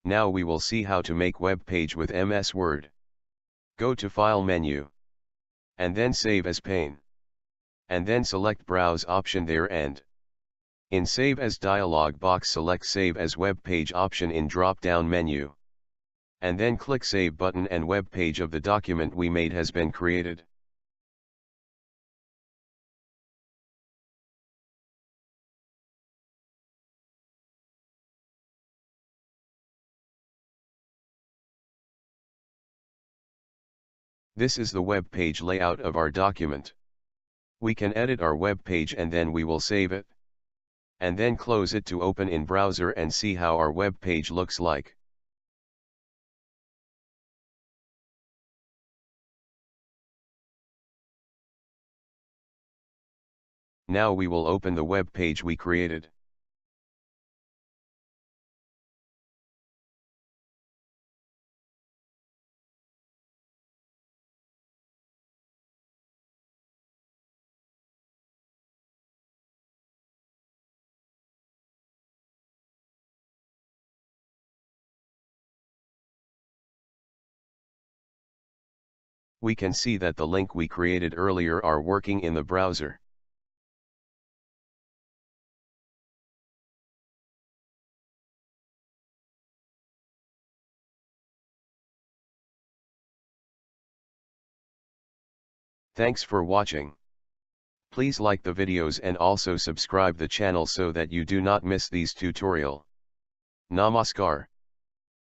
Now we will see how to make web page with MS Word. Go to File menu. And then Save as pane. And then select Browse option there and in Save as dialog box select Save as web page option in drop down menu. And then click Save button and web page of the document we made has been created. This is the web page layout of our document. We can edit our web page and then we will save it. And then close it to open in browser and see how our web page looks like. Now we will open the web page we created. We can see that the link we created earlier are working in the browser. Thanks for watching. Please like the videos and also subscribe the channel so that you do not miss these tutorial. Namaskar.